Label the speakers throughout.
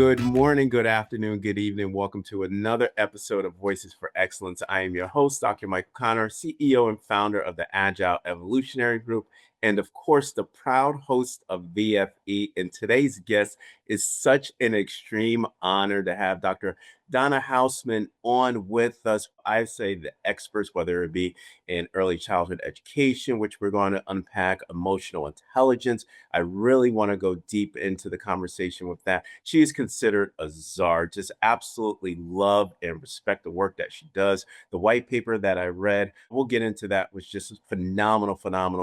Speaker 1: Good morning, good afternoon, good evening. Welcome to another episode of Voices for Excellence. I am your host, Dr. Michael Connor, CEO and founder of the Agile Evolutionary Group, and of course, the proud host of VFE. And today's guest is such an extreme honor to have Dr. Donna Housman on with us. I say the experts, whether it be in early childhood education, which we're going to unpack, emotional intelligence. I really want to go deep into the conversation with that. She is considered a czar. Just absolutely love and respect the work that she does. The white paper that I read, we'll get into that, was just phenomenal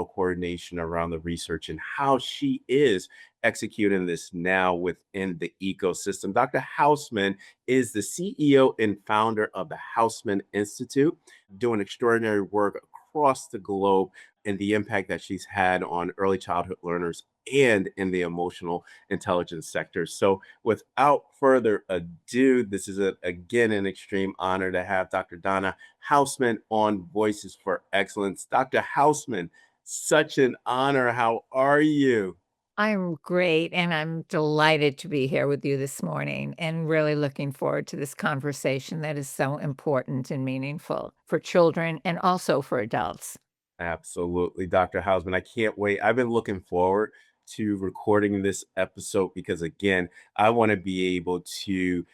Speaker 1: coordination around the research and how she is executing this now within the ecosystem. Dr. Housman is the CEO and founder of the Housman Institute, doing extraordinary work across the globe and the impact that she's had on early childhood learners and in the emotional intelligence sector. So, without further ado, this is again an extreme honor to have Dr. Donna Housman on Voices for Excellence. Dr. Housman, such an honor. How are you?
Speaker 2: I'm great, and I'm delighted to be here with you this morning and really looking forward to this conversation that is so important and meaningful for children and also for adults.
Speaker 1: Absolutely, Dr. Housman. I can't wait. I've been looking forward to recording this episode because again, I want to be able to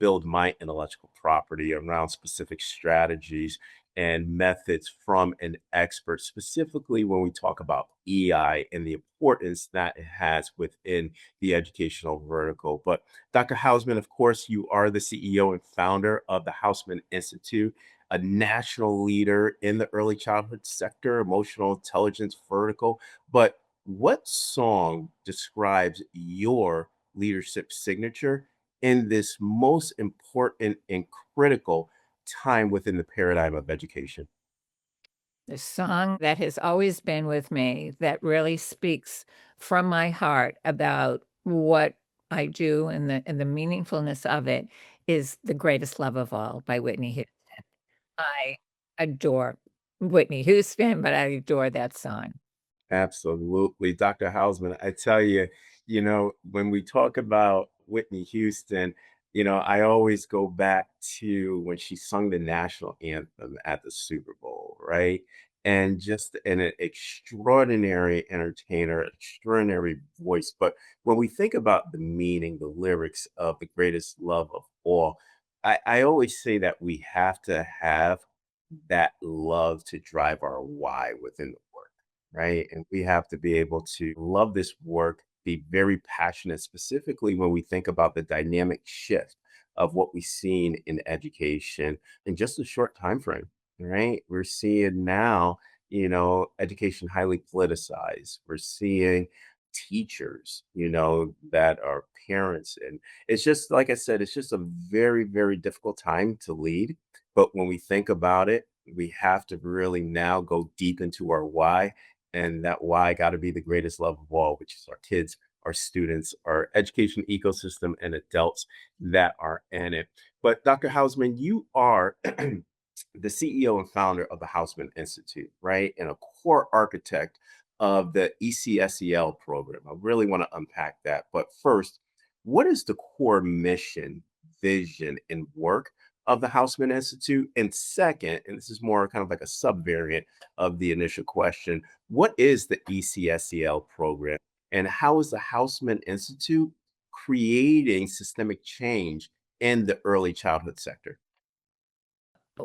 Speaker 1: build my intellectual property around specific strategies and methods from an expert, specifically when we talk about EI and the importance that it has within the educational vertical. But Dr. Housman, of course, you are the CEO and founder of the Housman Institute, a national leader in the early childhood sector, emotional intelligence vertical. But what song describes your leadership signature in this most important and critical time within the paradigm of education?
Speaker 2: The song that has always been with me that really speaks from my heart about what I do and the meaningfulness of it is "The Greatest Love of All" by Whitney Houston. I adore Whitney Houston, but I adore that song.
Speaker 1: Absolutely. Dr. Hausman, I tell you, when we talk about Whitney Houston, I always go back to when she sung the national anthem at the Super Bowl, right? And just an extraordinary entertainer, extraordinary voice. But when we think about the meaning, the lyrics of The Greatest Love of All, I always say that we have to have that love to drive our why within the work, right? And we have to be able to love this work, be very passionate, specifically when we think about the dynamic shift of what we've seen in education in just a short time frame, right? We're seeing now, education highly politicized. We're seeing teachers, that are parents. And it's just, like I said, it's just a very difficult time to lead. But when we think about it, we have to really now go deep into our why, and that why got to be the greatest love of all, which is our kids, our students, our education ecosystem, and adults that are in it. But Dr. Hausman, you are the CEO and founder of the Housman Institute, right? And a core architect of the ECSEL program. I really want to unpack that. But first, what is the core mission, vision, and work of the Housman Institute? And second, and this is more kind of like a subvariant of the initial question, what is the ECSEL program? And how is the Housman Institute creating systemic change in the early childhood sector?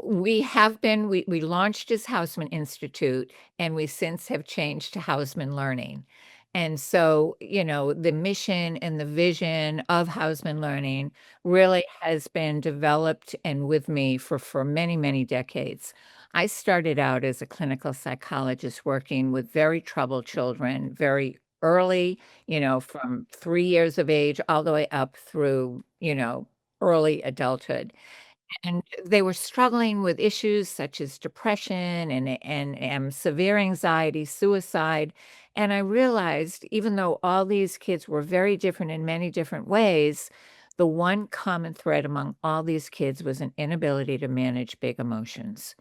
Speaker 2: We launched as Housman Institute, and we since have changed to Housman Learning. And so, the mission and the vision of Housman Learning really has been developed and with me for many, many decades. I started out as a clinical psychologist working with very troubled children very early, from 3 years of age all the way up through, early adulthood. And they were struggling with issues such as depression and severe anxiety, suicide, and I realized even though all these kids were very different in many different ways, the one common thread among all these kids was an inability to manage big emotions.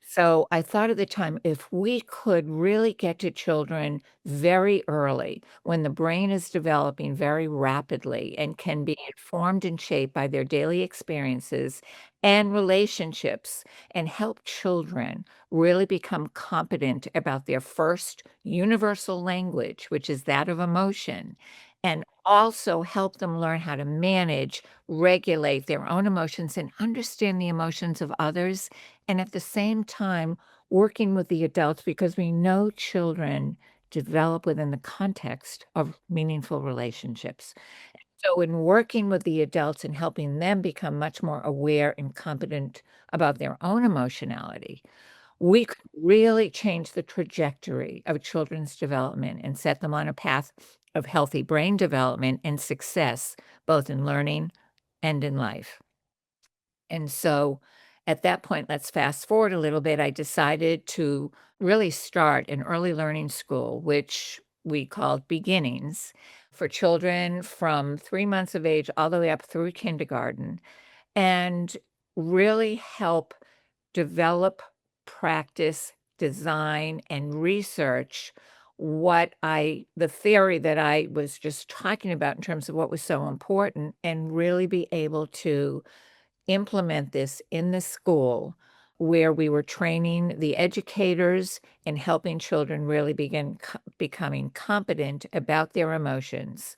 Speaker 2: So I thought at the time, if we could really get to children very early, when the brain is developing very rapidly and can be informed and shaped by their daily experiences and relationships, and help children really become competent about their first universal language, which is that of emotion, and also help them learn how to manage, regulate their own emotions, and understand the emotions of others, and at the same time working with the adults, because we know children develop within the context of meaningful relationships. So in working with the adults and helping them become much more aware and competent about their own emotionality, we could really change the trajectory of children's development and set them on a path of healthy brain development and success, both in learning and in life. And so at that point, let's fast forward a little bit. I decided to really start an early learning school, which we called Beginnings, for children from 3 months of age all the way up through kindergarten, and really help develop, practice, design, and research the theory that I was just talking about in terms of what was so important, and really be able to implement this in the school, where we were training the educators and helping children really begin becoming competent about their emotions.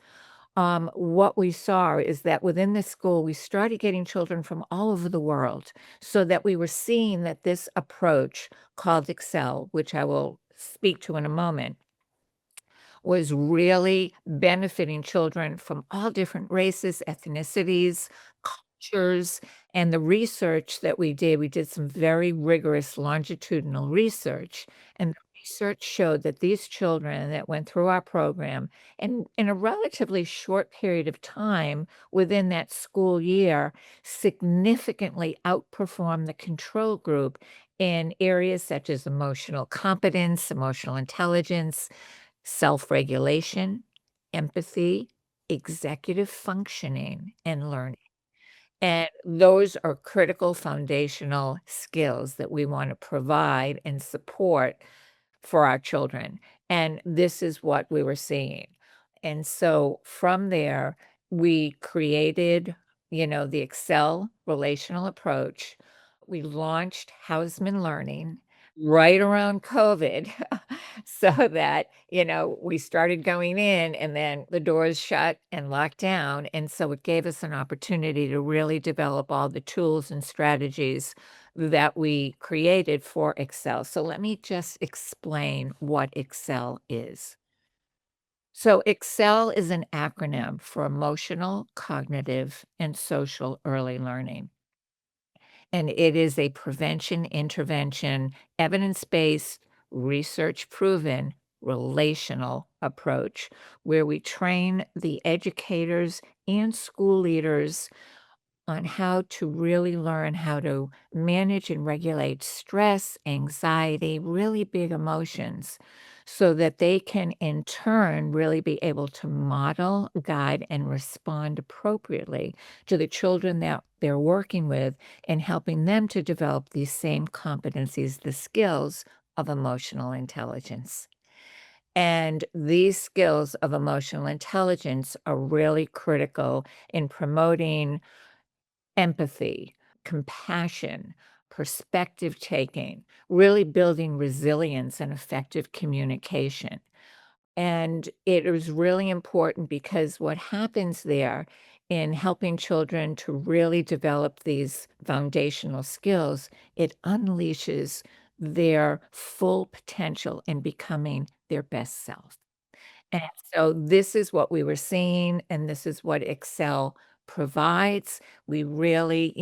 Speaker 2: What we saw is that within the school, we started getting children from all over the world, so that we were seeing that this approach called ECSEL, which I will speak to in a moment, was really benefiting children from all different races, ethnicities, cultures, and the research that we did some very rigorous longitudinal research, and the research showed that these children that went through our program, and in a relatively short period of time within that school year, significantly outperformed the control group in areas such as emotional competence, emotional intelligence, self-regulation, empathy, executive functioning, and learning. And those are critical foundational skills that we want to provide and support for our children. And this is what we were seeing. And so from there, we created, the Excel relational approach. We launched Housman Learning right around COVID so that, we started going in and then the doors shut and locked down. And so it gave us an opportunity to really develop all the tools and strategies that we created for Excel. So let me just explain what Excel is. So Excel is an acronym for Emotional, Cognitive, and Social Early Learning. And it is a prevention, intervention, evidence-based, research-proven, relational approach where we train the educators and school leaders on how to really learn how to manage and regulate stress, anxiety, really big emotions, so that they can in turn really be able to model, guide, and respond appropriately to the children that they're working with, and helping them to develop these same competencies, the skills of emotional intelligence. And these skills of emotional intelligence are really critical in promoting empathy, compassion, perspective taking, really building resilience and effective communication. And it is really important because what happens there in helping children to really develop these foundational skills, it unleashes their full potential in becoming their best self. And so this is what we were seeing, and this is what Excel provides. We really,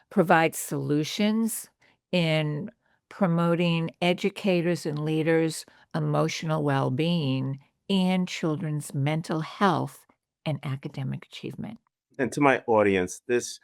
Speaker 2: provide solutions in promoting educators and leaders' emotional well-being and children's mental health and academic achievement.
Speaker 1: And to my audience, this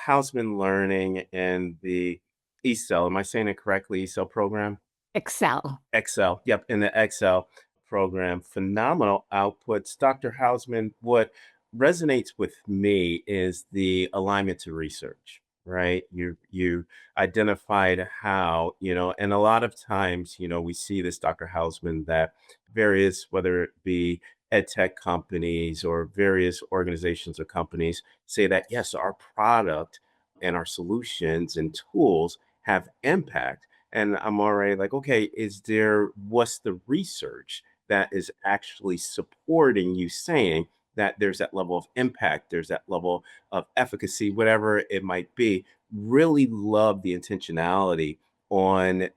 Speaker 1: Housman Learning and the ECSEL, am I saying it correctly? ECSEL program?
Speaker 2: Excel.
Speaker 1: Excel. Yep, in the Excel program. Phenomenal outputs. Dr. Hausman, what resonates with me is the alignment to research. right? You identified how, and a lot of times, we see this, Dr. Housman, that various, whether it be ed tech companies or various organizations or companies, say that yes, our product and our solutions and tools have impact. And I'm already like, okay, what's the research that is actually supporting you saying that there's that level of impact, there's that level of efficacy, whatever it might be? Really love the intentionality on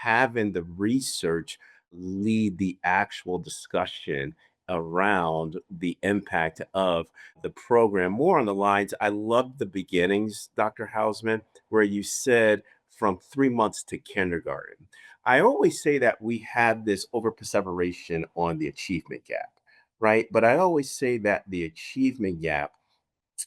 Speaker 1: having the research lead the actual discussion around the impact of the program. More on the lines, I love the beginnings, Dr. Hausman, where you said from 3 months to kindergarten. I always say that we have this over perseveration on the achievement gap, right? But I always say that the achievement gap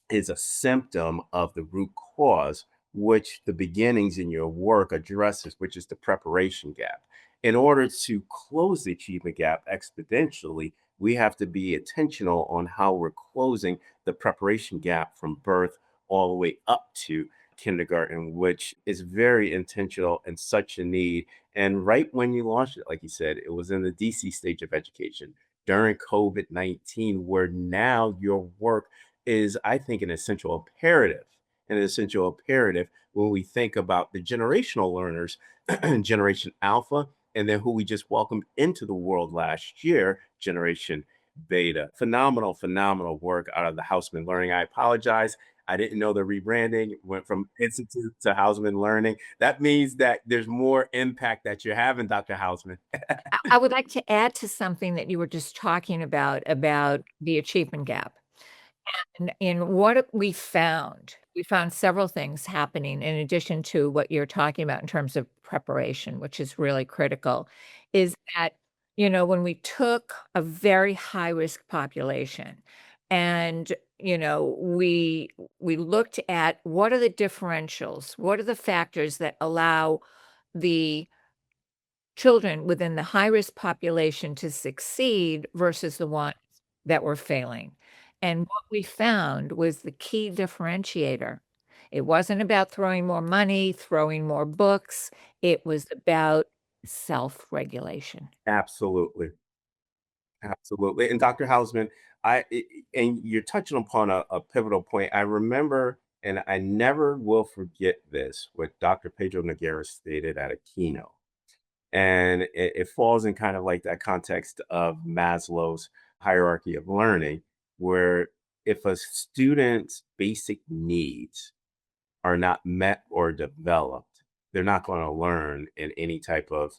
Speaker 1: is a symptom of the root cause, which the beginnings in your work addresses, which is the preparation gap. In order to close the achievement gap exponentially, we have to be intentional on how we're closing the preparation gap from birth all the way up to kindergarten, which is very intentional and such a need. And right when you launched it, like you said, it was in the DC stage of education during COVID-19, where now your work is, I think, an essential imperative when we think about the generational learners, Generation Alpha, and then who we just welcomed into the world last year, Generation Beta. Phenomenal, phenomenal work out of the Housman Learning. I apologize. I didn't know the rebranding went from Institute to Housman Learning. That means that there's more impact that you're having, Dr. Hausman.
Speaker 2: I would like to add to something that you were just talking about the achievement gap. And what we found several things happening in addition to what you're talking about in terms of preparation, which is really critical, is that, when we took a very high-risk population and, we looked at what are the differentials, what are the factors that allow the children within the high-risk population to succeed versus the ones that were failing. And what we found was the key differentiator. It wasn't about throwing more money, throwing more books. It was about self-regulation.
Speaker 1: Absolutely. Absolutely. And Dr. Hausman, and you're touching upon a pivotal point. I remember, and I never will forget this, what Dr. Pedro Noguera stated at a keynote. And it falls in kind of like that context of Maslow's hierarchy of learning, where if a student's basic needs are not met or developed, they're not going to learn in any type of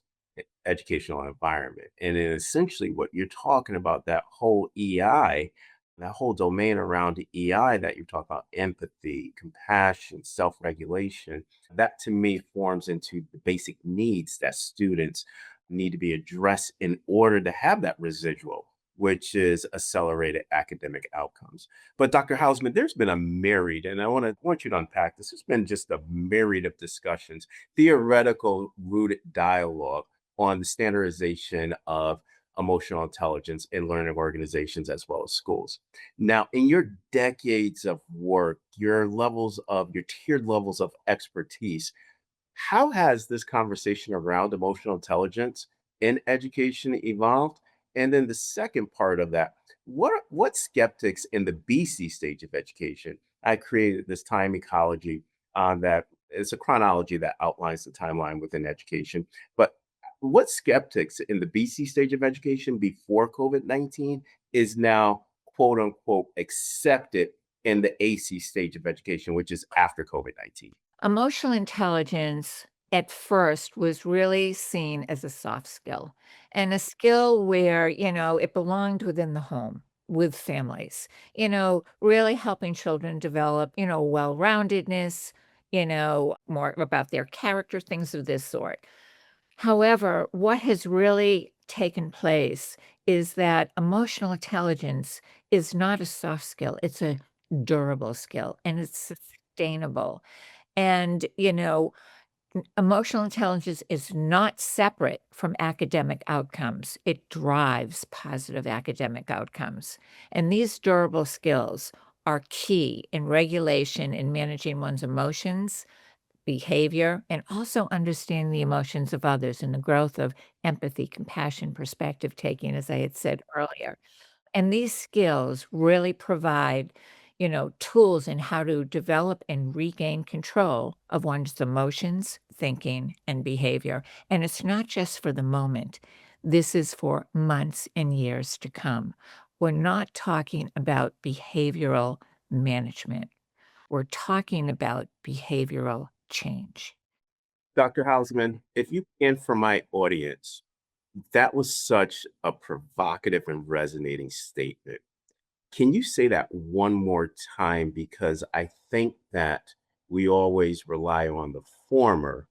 Speaker 1: educational environment. And then essentially, what you're talking about, that whole EI, that whole domain around EI that you talk about, empathy, compassion, self regulation, that to me forms into the basic needs that students need to be addressed in order to have that residual, which is accelerated academic outcomes. But Dr. Hausman, there's been a myriad, and I want you to unpack this. There's been just a myriad of discussions, theoretical rooted dialogue on the standardization of emotional intelligence in learning organizations as well as schools. Now, in your decades of work, your tiered levels of expertise, how has this conversation around emotional intelligence in education evolved? And then the second part of that, what skeptics in the BC stage of education? I created this time ecology that it's a chronology that outlines the timeline within education. But what skeptics in the BC stage of education before COVID-19 is now quote unquote accepted in the AC stage of education, which is after COVID-19.
Speaker 2: Emotional intelligence at first was really seen as a soft skill and a skill where, it belonged within the home with families, really helping children develop, well-roundedness, more about their character, things of this sort. However, what has really taken place is that emotional intelligence is not a soft skill, it's a durable skill and it's sustainable. And, emotional intelligence is not separate from academic outcomes. It drives positive academic outcomes. And these durable skills are key in regulation and managing one's emotions, behavior, and also understanding the emotions of others and the growth of empathy, compassion, perspective taking, as I had said earlier. And these skills really provide, tools in how to develop and regain control of one's emotions, thinking, and behavior. And it's not just for the moment. This is for months and years to come. We're not talking about behavioral management. We're talking about behavioral change.
Speaker 1: Dr. Housman, if you can, for my audience, that was such a provocative and resonating statement. Can you say that one more time? Because I think that we always rely on the former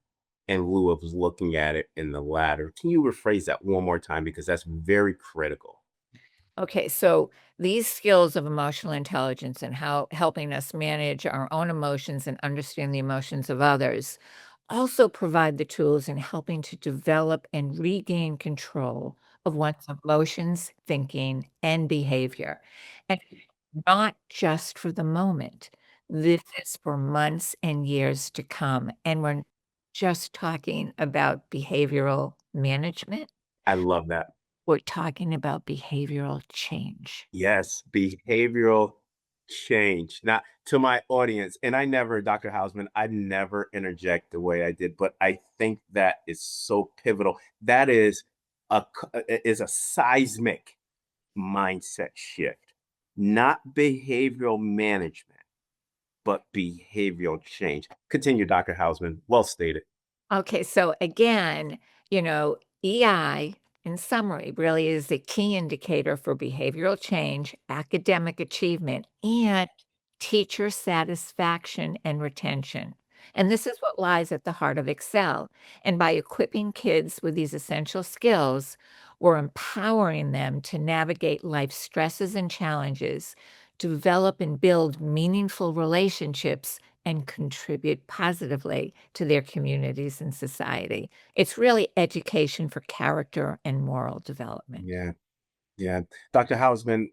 Speaker 1: in lieu of looking at it in the latter. Can you rephrase that one more time? Because that's very critical.
Speaker 2: Okay, so these skills of emotional intelligence and how helping us manage our own emotions and understand the emotions of others also provide the tools in helping to develop and regain control of one's emotions, thinking, and behavior. And not just for the moment. This is for months and years to come. And we're just talking about behavioral management.
Speaker 1: I love that.
Speaker 2: We're talking about behavioral change.
Speaker 1: Yes, behavioral change. Now, to my audience, and I never, Dr. Hausman, I never interject the way I did, but I think that is so pivotal. That is a seismic mindset shift, not behavioral management, but behavioral change. Continue, Dr. Hausman. Well stated.
Speaker 2: Okay, so again, EI in summary really is a key indicator for behavioral change, academic achievement, and teacher satisfaction and retention. And this is what lies at the heart of Excel. And by equipping kids with these essential skills, we're empowering them to navigate life's stresses and challenges, to develop and build meaningful relationships, and contribute positively to their communities and society. It's really education for character and moral development.
Speaker 1: Yeah. Yeah, Dr. Hausman,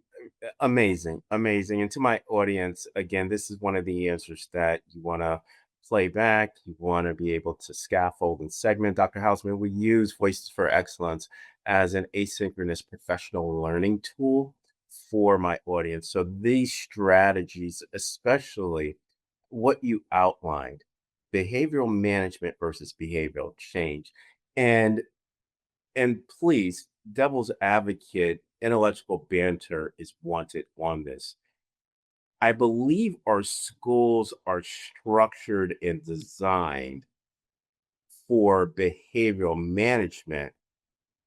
Speaker 1: amazing, amazing. And to my audience, again, this is one of the answers that you want to play back. You want to be able to scaffold and segment. Dr. Hausman, we use Voices for Excellence as an asynchronous professional learning tool for my audience. So these strategies, especially what you outlined, behavioral management versus behavioral change. And please, devil's advocate, intellectual banter is wanted on this. I believe our schools are structured and designed for behavioral management,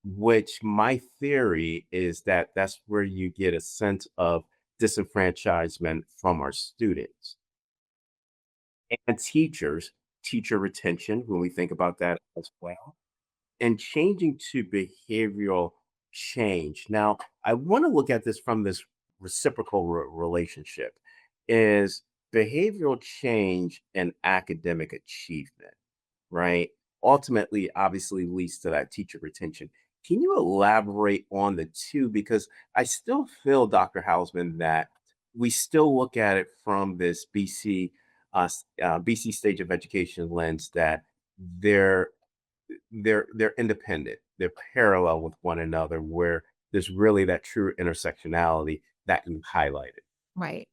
Speaker 1: which my theory is that that's where you get a sense of disenfranchisement from our students and teachers, teacher retention, when we think about that as well and changing to behavioral change. Now, I want to look at this from this reciprocal relationship is behavioral change and academic achievement, right? Ultimately, obviously leads to that teacher retention. Can you elaborate on the two? Because I still feel, Dr. Hausman, that we still look at it from this BC stage of education lens that they're they're independent. They're parallel with one another where there's really that true intersectionality that you highlighted.
Speaker 2: Right.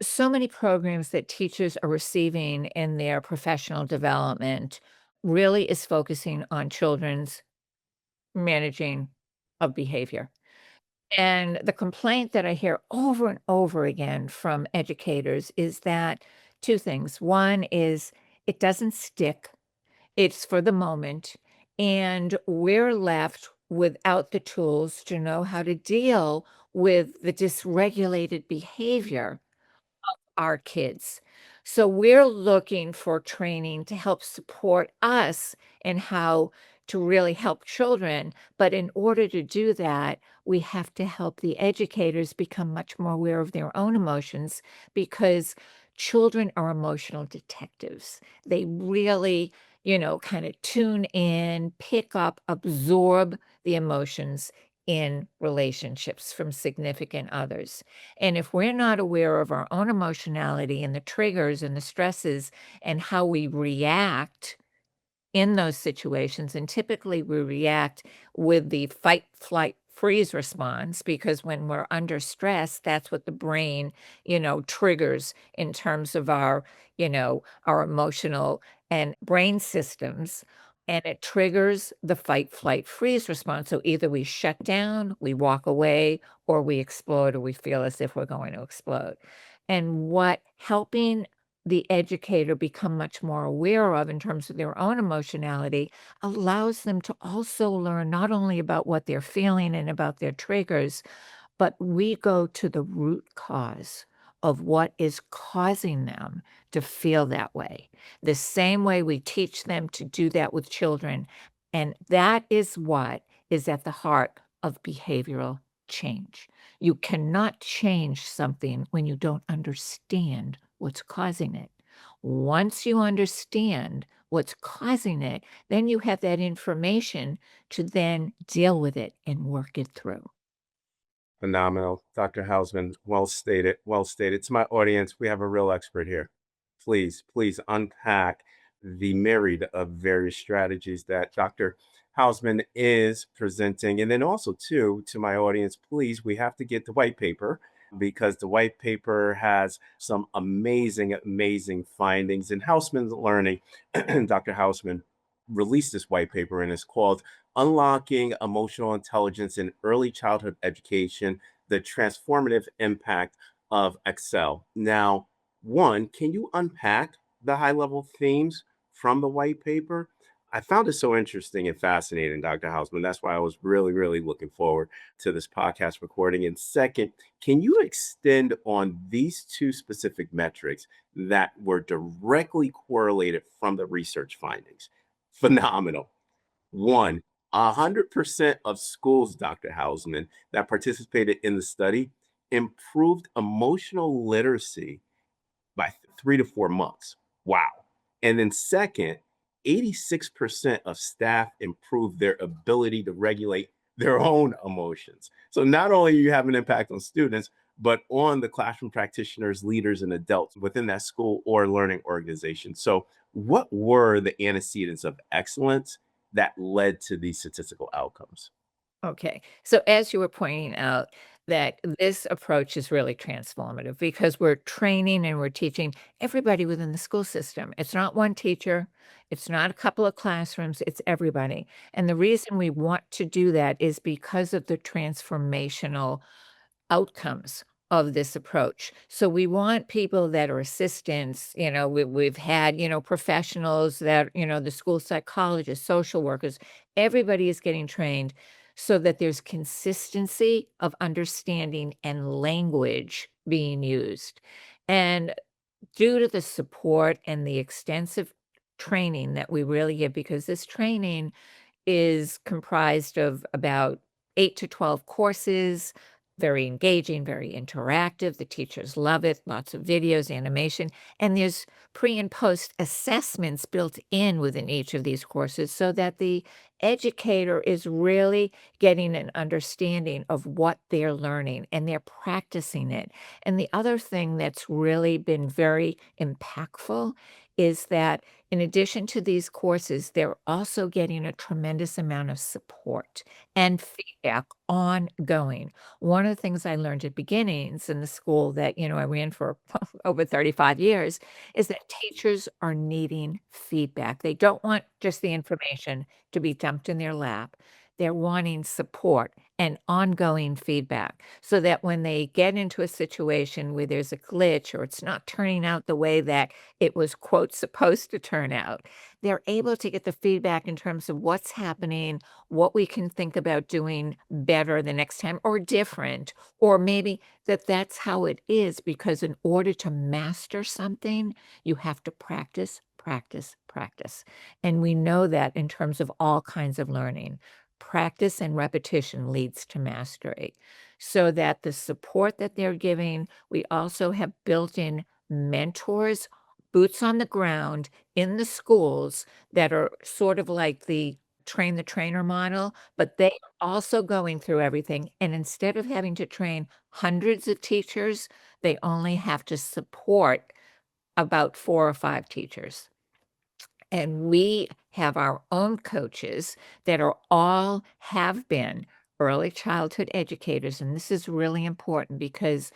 Speaker 2: So many programs that teachers are receiving in their professional development really is focusing on children's managing of behavior. And the complaint that I hear over and over again from educators is that two things. One is it doesn't stick. It's for the moment, and we're left without the tools to know how to deal with the dysregulated behavior our kids. So we're looking for training to help support us in how to really help children. But in order to do that, we have to help the educators become much more aware of their own emotions because children are emotional detectives. They really, kind of tune in, pick up, absorb the emotions in relationships from significant others. And if we're not aware of our own emotionality and the triggers and the stresses and how we react in those situations, and typically we react with the fight, flight, freeze response because when we're under stress, that's what the brain, triggers in terms of our emotional and brain systems. And it triggers the fight, flight, freeze response. So either we shut down, we walk away, or we explode, or we feel as if we're going to explode. And what helping the educator become much more aware of in terms of their own emotionality allows them to also learn not only about what they're feeling and about their triggers, but we go to the root cause of what is causing them to feel that way. The same way we teach them to do that with children. And that is what is at the heart of behavioral change. You cannot change something when you don't understand what's causing it. Once you understand what's causing it, then you have that information to then deal with it and work it through.
Speaker 1: Phenomenal. Dr. Housman, well stated. Well stated. To my audience, we have a real expert here. Please, please unpack the myriad of various strategies that Dr. Housman is presenting. And then also, too, to my audience, please, we have to get the white paper because the white paper has some amazing, amazing findings. And Housman's Learning, Dr. Housman released this white paper and it's called Unlocking Emotional Intelligence in Early Childhood Education, the Transformative Impact of ECSEL. Now, one, can you unpack the high level themes from the white paper? I found it so interesting and fascinating, Dr. Hausman. That's why I was really, really looking forward to this podcast recording. And second, can you extend on these two specific metrics that were directly correlated from the research findings? Phenomenal. One, 100% of schools, Dr. Hausman, that participated in the study improved emotional literacy by 3 to 4 months. Wow. And then, second, 86% of staff improved their ability to regulate their own emotions. So, not only you have an impact on students, but on the classroom practitioners, leaders, and adults within that school or learning organization. So, what were the antecedents of excellence that led to these statistical outcomes?
Speaker 2: Okay. So as you were pointing out, that this approach is really transformative because we're training and we're teaching everybody within the school system. It's not one teacher, it's not a couple of classrooms, it's everybody. And the reason we want to do that is because of the transformational outcomes of this approach. So we want people that are assistants, we've had, professionals that, the school psychologists, social workers, everybody is getting trained so that there's consistency of understanding and language being used. And due to the support and the extensive training that we really give, because this training is comprised of about 8 to 12 courses, very engaging, very interactive. The teachers love it, lots of videos, animation, and there's pre and post assessments built in within each of these courses so that the educator is really getting an understanding of what they're learning and they're practicing it. And the other thing that's really been very impactful is that in addition to these courses, they're also getting a tremendous amount of support and feedback ongoing. One of the things I learned at beginnings in the school that, I ran for over 35 years is that teachers are needing feedback. They don't want just the information to be dumped in their lap. They're wanting support and ongoing feedback so that when they get into a situation where there's a glitch or it's not turning out the way that it was, quote, supposed to turn out, they're able to get the feedback in terms of what's happening, what we can think about doing better the next time or different, or maybe that's how it is because in order to master something, you have to practice, practice, practice. And we know that in terms of all kinds of learning. Practice and repetition leads to mastery. So that the support that they're giving, we also have built in mentors, boots on the ground in the schools that are sort of like the train the trainer model, but they are also going through everything, and instead of having to train hundreds of teachers, they only have to support about 4 or 5 teachers. And we have our own coaches that are all have been early childhood educators, and this is really important because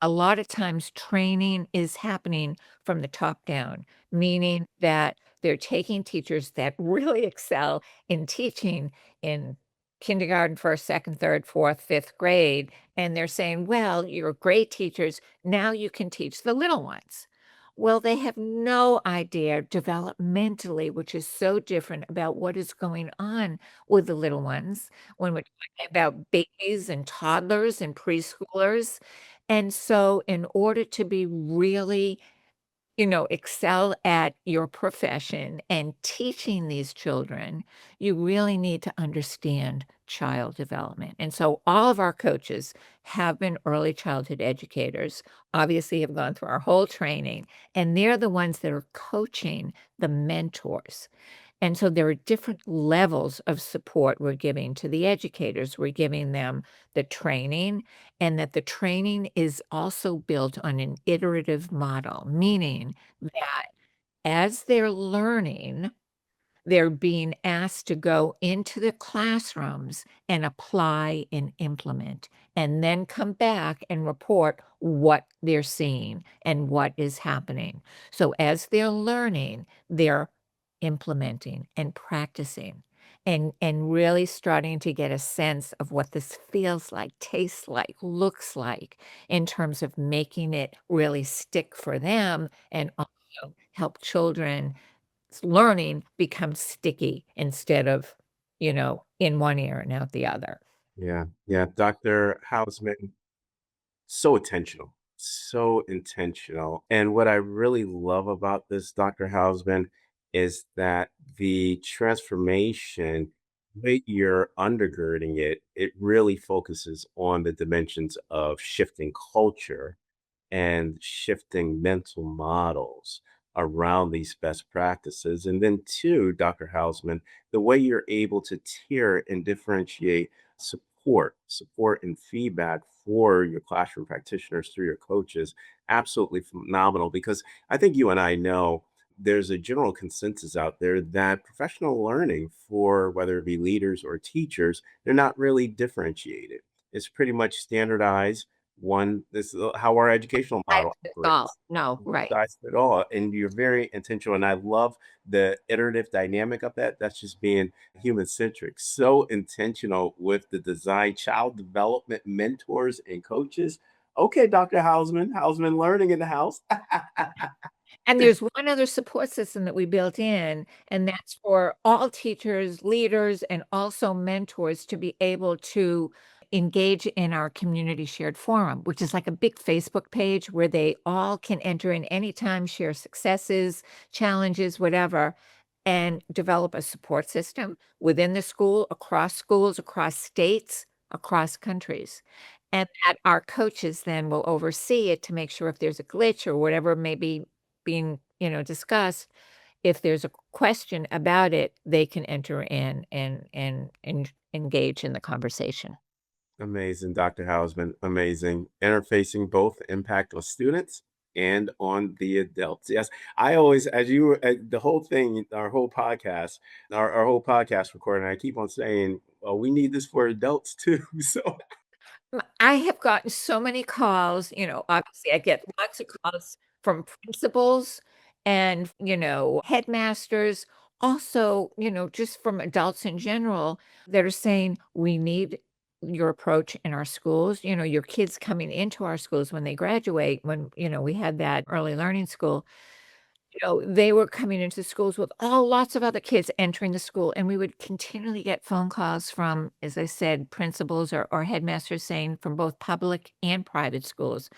Speaker 2: a lot of times training is happening from the top down, meaning that they're taking teachers that really excel in teaching in kindergarten, first, second, third, fourth, fifth grade, and they're saying, well, you're great teachers. Now you can teach the little ones. Well, they have no idea developmentally, which is so different about what is going on with the little ones when we're talking about babies and toddlers and preschoolers. And so in order to be really, excel at your profession and teaching these children, you really need to understand child development. And so all of our coaches have been early childhood educators, obviously have gone through our whole training, and they're the ones that are coaching the mentors. And so there are different levels of support we're giving to the educators. We're giving them the training, and that the training is also built on an iterative model, meaning that as they're learning, they're being asked to go into the classrooms and apply and implement, and then come back and report what they're seeing and what is happening. So as they're learning, they're implementing and practicing and really starting to get a sense of what this feels like, tastes like, looks like in terms of making it really stick for them and also help children learning becomes sticky instead of, in one ear and out the other.
Speaker 1: Yeah, yeah, Dr. Housman, so so intentional. And what I really love about this, Dr. Housman, is that the transformation, way you're undergirding it, it really focuses on the dimensions of shifting culture and shifting mental models around these best practices. And then, two, Dr. Hausman, the way you're able to tier and differentiate support and feedback for your classroom practitioners through your coaches, absolutely phenomenal. Because I think you and I know there's a general consensus out there that professional learning for whether it be leaders or teachers, they're not really differentiated. It's pretty much standardized one, this is how our educational
Speaker 2: I
Speaker 1: model
Speaker 2: all.
Speaker 1: operates.
Speaker 2: No,
Speaker 1: One
Speaker 2: right.
Speaker 1: size fit all, and you're very intentional, and I love the iterative dynamic of that. That's just being human centric. So intentional with the design, child development mentors and coaches. Okay, Dr. Hausman, Hausman Learning in the house.
Speaker 2: And there's one other support system that we built in, and that's for all teachers, leaders, and also mentors to be able to engage in our community shared forum, which is like a big Facebook page where they all can enter in anytime, share successes, challenges, whatever, and develop a support system within the school, across schools, across states, across countries. And that our coaches then will oversee it to make sure if there's a glitch or whatever may be being, discussed, if there's a question about it, they can enter in and engage in the conversation.
Speaker 1: Amazing, Dr. Hausman. Amazing. Interfacing both impact on students and on the adults. Yes, I always, as you, the whole thing, our whole podcast recording, I keep on saying, well, we need this for adults too. So,
Speaker 2: I have gotten so many calls, obviously I get lots of calls from principals and, headmasters, also, just from adults in general that are saying, "We need your approach in our schools." Your kids coming into our schools when they graduate, when, we had that early learning school, they were coming into schools with all lots of other kids entering the school, and we would continually get phone calls from, as I said, principals or headmasters saying from both public and private schools.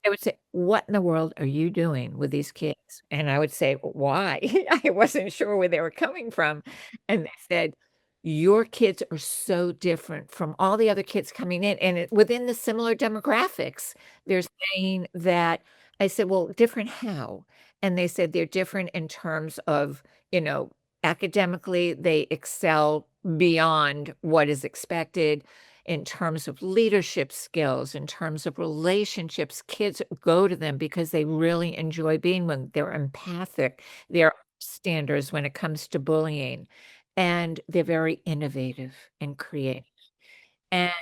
Speaker 2: They would say, "What in the world are you doing with these kids?" And I would say, "Why?" I wasn't sure where they were coming from, and they said, "Your kids are so different from all the other kids coming in," and within the similar demographics, they're saying that. I said, "Well, different how?" And they said they're different in terms of, you know, Academically, they excel beyond what is expected in terms of leadership skills, in terms of relationships. Kids go to them because they really enjoy being with them. They're empathic. They're standards when it comes to bullying, and they're very innovative and creative. And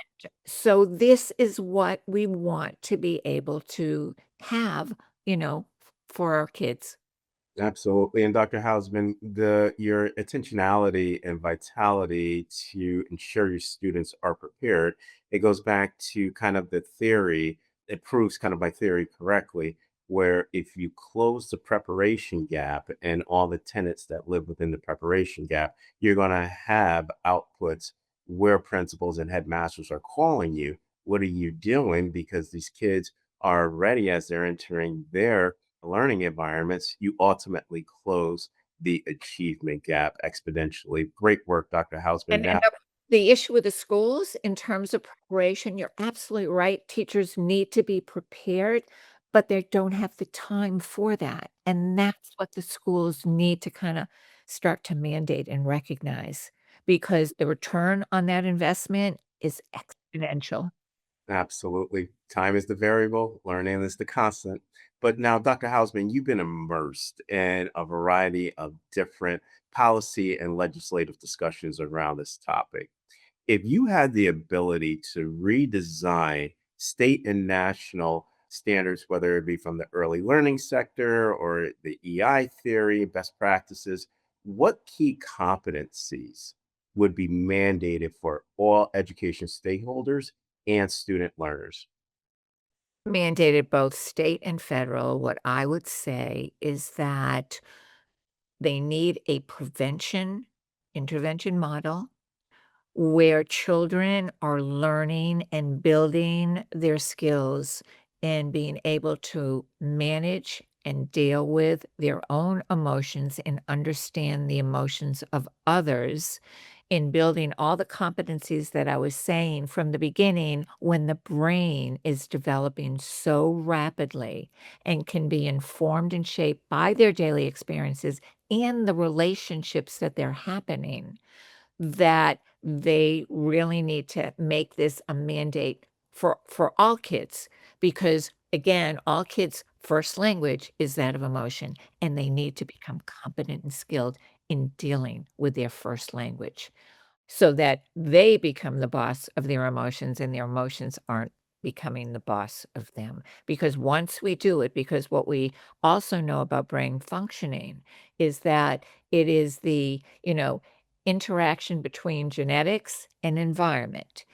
Speaker 2: so this is what we want to be able to have, for our kids.
Speaker 1: Absolutely. And Dr. Hausman, the your intentionality and vitality to ensure your students are prepared, it goes back to kind of the theory, it proves kind of by theory correctly, where if you close the preparation gap and all the tenets that live within the preparation gap, you're going to have outputs where principals and headmasters are calling you. What are you doing? Because these kids are ready as they're entering their learning environments, you ultimately close the achievement gap exponentially. Great work, Dr. Hausman.
Speaker 2: And
Speaker 1: Now,
Speaker 2: the issue with the schools in terms of preparation, you're absolutely right. Teachers need to be prepared, but they don't have the time for that. And that's what the schools need to kind of start to mandate and recognize because the return on that investment is exponential.
Speaker 1: absolutely. Time is the variable, learning is the constant. But now, Dr. Hausman, you've been immersed in a variety of different policy and legislative discussions around this topic. If you had the ability to redesign state and national standards, whether it be from the early learning sector or the EI theory, best practices, what key competencies would be mandated for all education stakeholders and student learners?
Speaker 2: Mandated both state and federal. What I would say is that they need a prevention intervention model where children are learning and building their skills and being able to manage and deal with their own emotions and understand the emotions of others in building all the competencies that I was saying from the beginning when the brain is developing so rapidly and can be informed and shaped by their daily experiences and the relationships that they're happening that they really need to make this a mandate for all kids because again, all kids' first language is that of emotion, and they need to become competent and skilled in dealing with their first language so that they become the boss of their emotions and their emotions aren't becoming the boss of them. Because once we do it, because what we also know about brain functioning is that it is the, interaction between genetics and environment.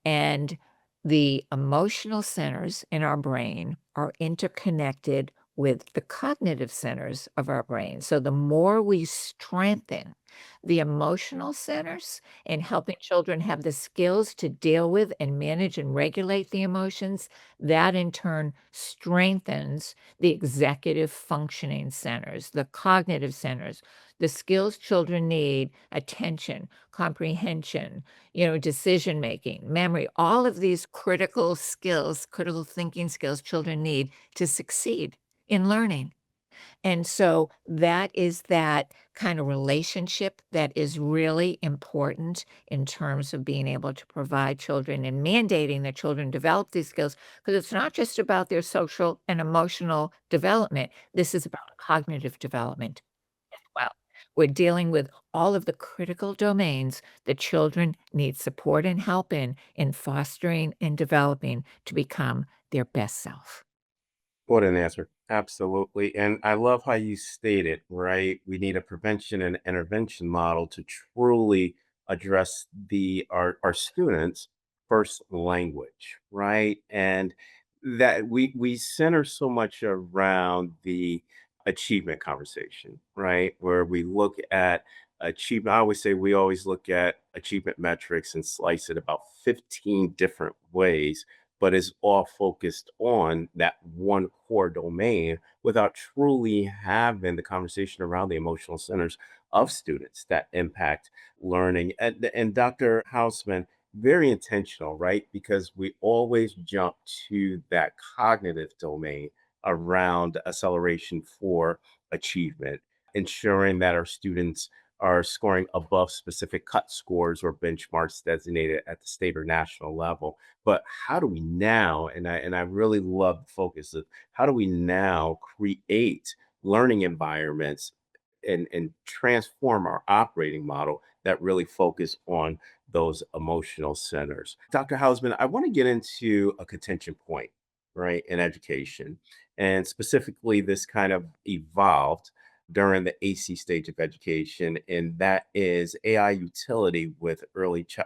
Speaker 2: And the emotional centers in our brain are interconnected with the cognitive centers of our brain. So the more we strengthen the emotional centers and helping children have the skills to deal with and manage and regulate the emotions, that in turn strengthens the executive functioning centers, the cognitive centers, the skills children need attention, comprehension, decision making, memory, all of these critical skills, critical thinking skills children need to succeed in learning. And so that is that kind of relationship that is really important in terms of being able to provide children and mandating that children develop these skills because it's not just about their social and emotional development. This is about cognitive development as well. We're dealing with all of the critical domains that children need support and help in fostering and developing to become their best self.
Speaker 1: What an answer. Absolutely. And I love how you stated, right? We need a prevention and intervention model to truly address our students' first language, right? And that we center so much around the achievement conversation, right? Where we look at achievement. I always say we always look at achievement metrics and slice it about 15 different ways, but is all focused on that one core domain without truly having the conversation around the emotional centers of students that impact learning. And Dr. Hausman, very intentional, right? Because we always jump to that cognitive domain around acceleration for achievement, ensuring that our students are scoring above specific cut scores or benchmarks designated at the state or national level. But how do we now, and I really love the focus of how do we now create learning environments and transform our operating model that really focus on those emotional centers. Dr. Hausman, I want to get into a contention point, right, in education. And specifically, this kind of evolved during the AC stage of education, and that is AI utility with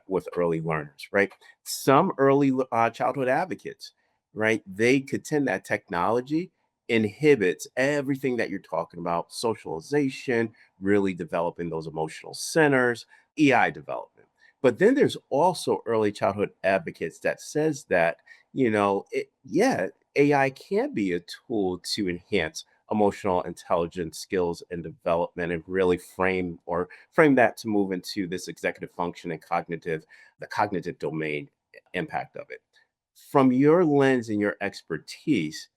Speaker 1: with early learners, right? Some early childhood advocates, right? They contend that technology inhibits everything that you're talking about: socialization, really developing those emotional centers, EI development. But then there's also early childhood advocates that says that, yeah, AI can be a tool to enhance emotional intelligence skills and development and really frame that to move into this executive function and the cognitive domain impact of it. From your lens and your expertise,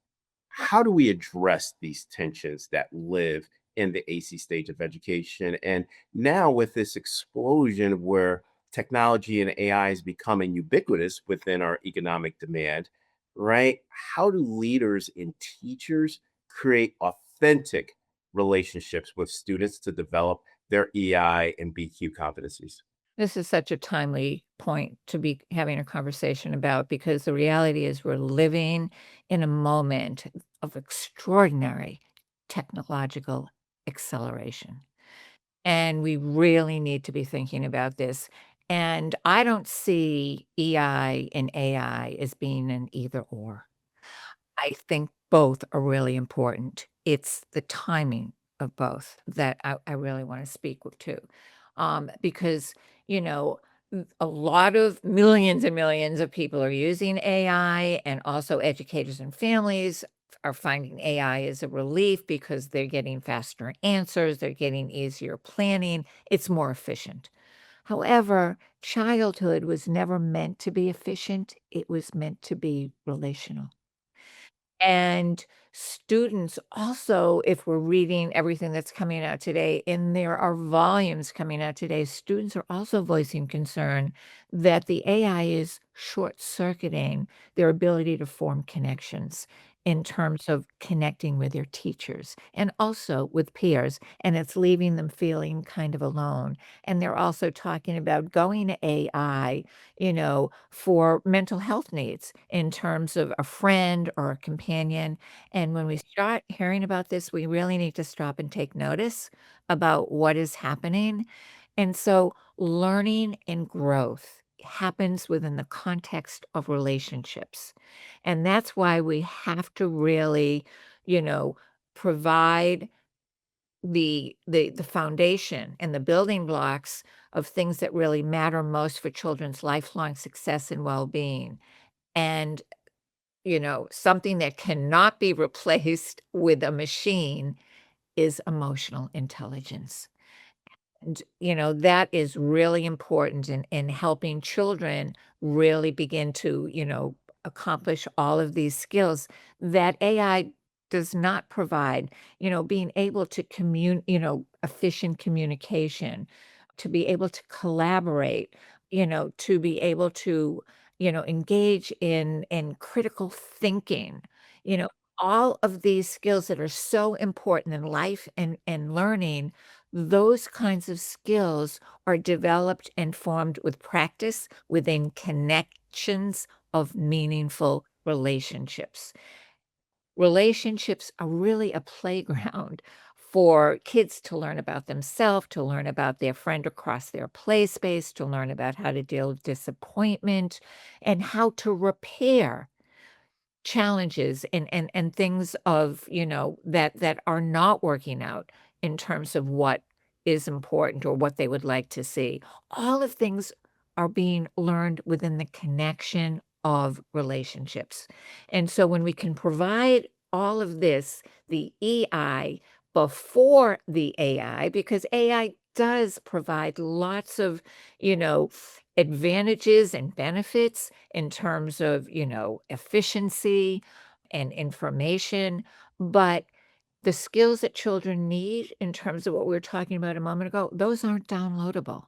Speaker 1: how do we address these tensions that live in the AC stage of education? And now, with this explosion where technology and AI is becoming ubiquitous within our economic demand, right? How do leaders and teachers create authentic relationships with students to develop their EI and BQ competencies?
Speaker 2: This is such a timely point to be having a conversation about because the reality is we're living in a moment of extraordinary technological acceleration. And we really need to be thinking about this. And I don't see EI and AI as being an either or. I think both are really important. It's the timing of both that I really want to speak with too. Because, you know, a lot of millions and millions of people are using AI, and also educators and families are finding AI as a relief because they're getting faster answers, they're getting easier planning, it's more efficient. However, childhood was never meant to be efficient, it was meant to be relational. And students also, if we're reading everything that's coming out today, and there are volumes coming out today, students are also voicing concern that the AI is short-circuiting their ability to form connections in terms of connecting with their teachers and also with peers, and it's leaving them feeling kind of alone. And they're also talking about going to AI, for mental health needs in terms of a friend or a companion. And when we start hearing about this, we really need to stop and take notice about what is happening. And so learning and growth happens within the context of relationships. And that's why we have to really, you know, provide the foundation and the building blocks of things that really matter most for children's lifelong success and well-being. And, something that cannot be replaced with a machine is emotional intelligence. And, that is really important in helping children really begin to, accomplish all of these skills that AI does not provide, being able to efficient communication, to be able to collaborate, to be able to, engage in critical thinking, you know, all of these skills that are so important in life and learning, those kinds of skills are developed and formed with practice within connections of meaningful relationships. Relationships are really a playground for kids to learn about themselves, to learn about their friend across their play space, to learn about how to deal with disappointment and how to repair challenges and things of, that are not working out in terms of what is important or what they would like to see. All of things are being learned within the connection of relationships. And so when we can provide all of this, the EI before the AI, because AI does provide lots of, you know, advantages and benefits in terms of, efficiency and information, but The skills that children need in terms of what we were talking about a moment ago, those aren't downloadable.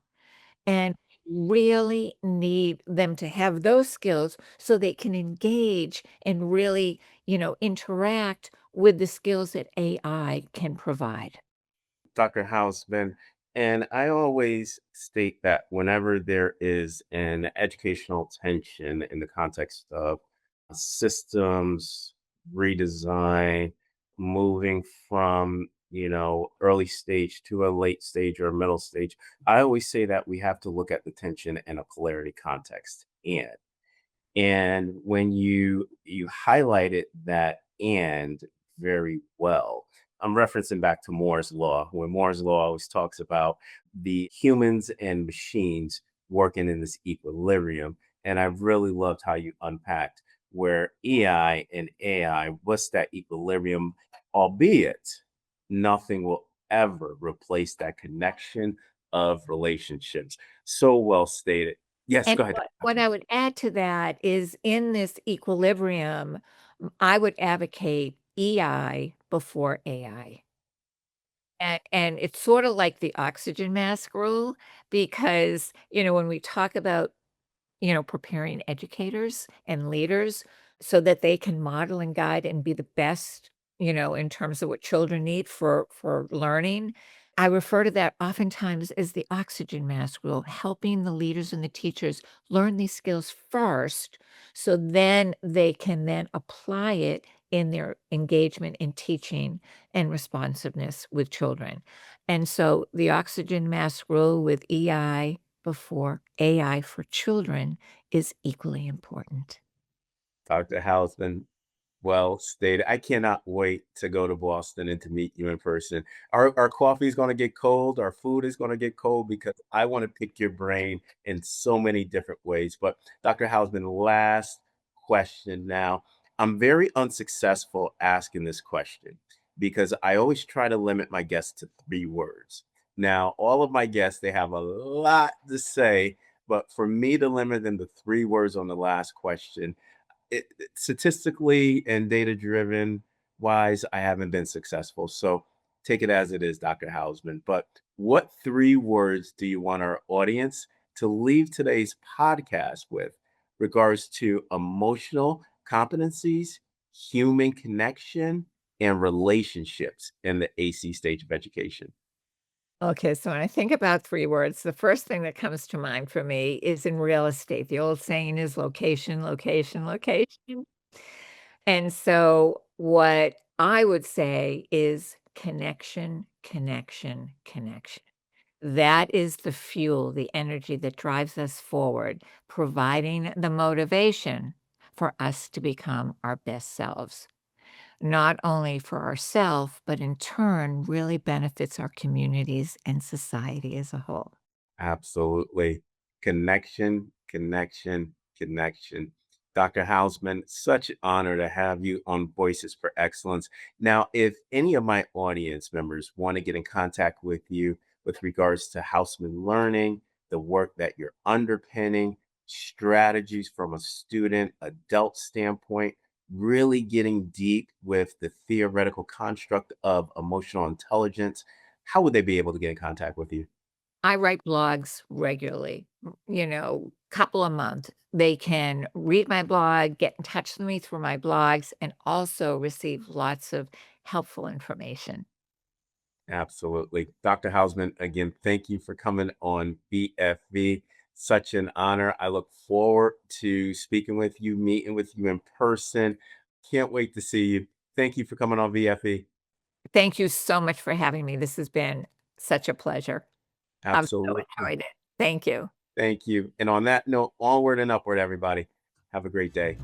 Speaker 2: And really need them to have those skills so they can engage and really, interact with the skills that AI can provide.
Speaker 1: Dr. Housman, and I always state that whenever there is an educational tension in the context of systems redesign, moving from early stage to a late stage or a middle stage, I always say that we have to look at the tension in a polarity context. And when you highlighted that "and" very well, I'm referencing back to Moore's Law, when Moore's Law always talks about the humans and machines working in this equilibrium. And I really loved how you unpacked where EI and AI, what's that equilibrium, albeit nothing will ever replace that connection of relationships. So well stated. Yes,
Speaker 2: And
Speaker 1: go ahead.
Speaker 2: what I would add to that is in this equilibrium, I would advocate EI before AI. And it's sorta like the oxygen mask rule because, when we talk about preparing educators and leaders so that they can model and guide and be the best, in terms of what children need for learning. I refer to that oftentimes as the oxygen mask rule, helping the leaders and the teachers learn these skills first, so then they can then apply it in their engagement in teaching and responsiveness with children. And so the oxygen mask rule with EI before AI for children is equally important.
Speaker 1: Dr. Housman, well stated. I cannot wait to go to Boston and to meet you in person. Our coffee is going to get cold. Our food is going to get cold because I want to pick your brain in so many different ways. But Dr. Housman, last question now. I'm very unsuccessful asking this question because I always try to limit my guests to 3 words. Now, all of my guests, they have a lot to say, but for me to limit them to 3 words on the last question, statistically and data driven wise, I haven't been successful. So take it as it is, Dr. Hausman. But what 3 words do you want our audience to leave today's podcast with regards to emotional competencies, human connection, and relationships in the AC stage of education?
Speaker 2: Okay, so when I think about 3 words, the first thing that comes to mind for me is in real estate. The old saying is location, location, location. And so what I would say is connection, connection, connection. That is the fuel, the energy that drives us forward, providing the motivation for us to become our best selves. Not only for ourselves, but in turn really benefits our communities and society as a whole.
Speaker 1: Absolutely. Connection, connection, connection. Dr. Hausman, such an honor to have you on Voices for Excellence. Now, if any of my audience members want to get in contact with you with regards to Hausman Learning, the work that you're underpinning, strategies from a student, adult standpoint, really getting deep with the theoretical construct of emotional intelligence, how would they be able to get in contact with you?
Speaker 2: I write blogs regularly, couple a month. They can read my blog, get in touch with me through my blogs, and also receive lots of helpful information.
Speaker 1: Absolutely. Dr. Hausman, again, thank you for coming on BFV. Such an honor. I look forward to speaking with you, meeting with you in person. Can't wait to see you. Thank you for coming on BFE.
Speaker 2: Thank you so much for having me. This has been such a pleasure. I've so
Speaker 1: Absolutely.
Speaker 2: enjoyed it. Thank you.
Speaker 1: Thank you. And on that note, onward and upward, everybody. Have a great day.